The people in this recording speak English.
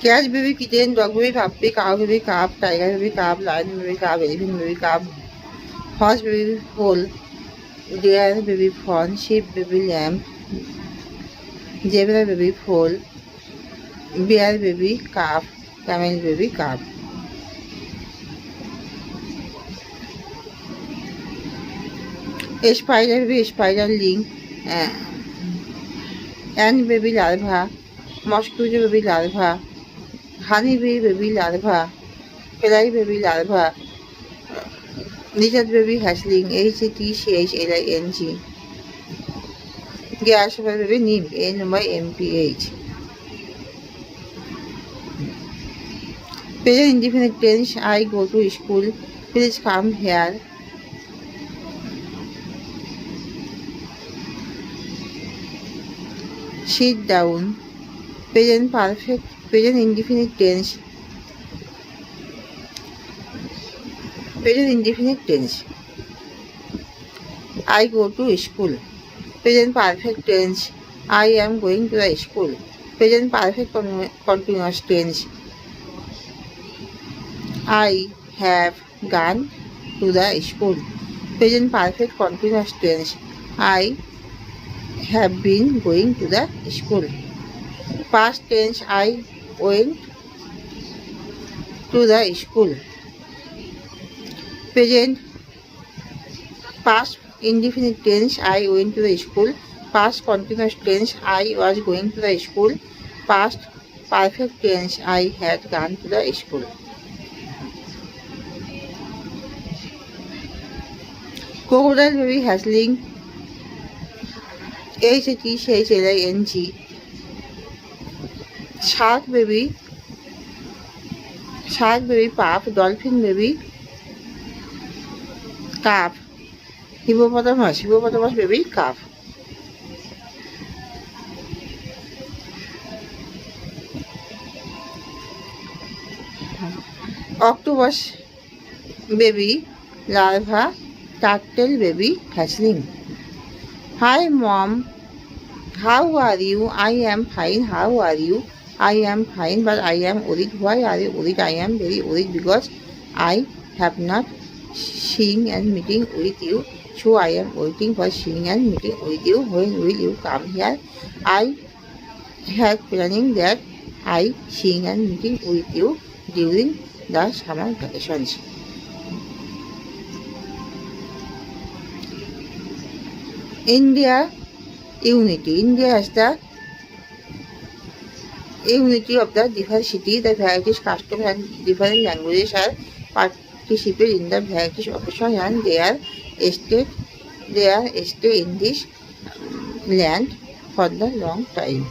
Cat baby kitten, dog baby puppy, cow baby calf, tiger baby calf, lion baby calf, elephant baby calf, horse baby foal, deer baby fawn, sheep baby lamb, zebra baby foal, bear baby calf, camel baby calf. Spider baby spiderling, ant baby larva, mosquito baby larva, honey bee baby larva, fly baby larva, lizard baby hatchling, HATCHLING, grasshopper baby nymph, NYMPH. Present indefinite tense, I go to school, please come here. Sit down. Present perfect, present indefinite tense, present indefinite tense. I go to school. Present perfect tense, I am going to the school. Present perfect continuous tense, I have gone to the school. Present perfect continuous tense, I have been going to the school. Past tense, I went to the school. Present past indefinite tense, I went to the school. Past continuous tense, I was going to the school. Past perfect tense, I had gone to the school. Crocodile baby hatchling, HATCHLING. Shark baby pup, dolphin baby calf, hippopotamus baby calf. Octopus baby larva, turtle baby hatchling. Hi mom, how are you? I am fine. How are you? I am fine, but I am worried. Why are you worried? I am very worried because I have not seen and meeting with you. So I am waiting for seeing and meeting with you. When will you come here? I have planning that I seeing and meeting with you during the summer vacations. India unity. India has the unity of the diversity. The varieties, customs and different languages are participate in the varieties occasions and they are stay in this land for the long time.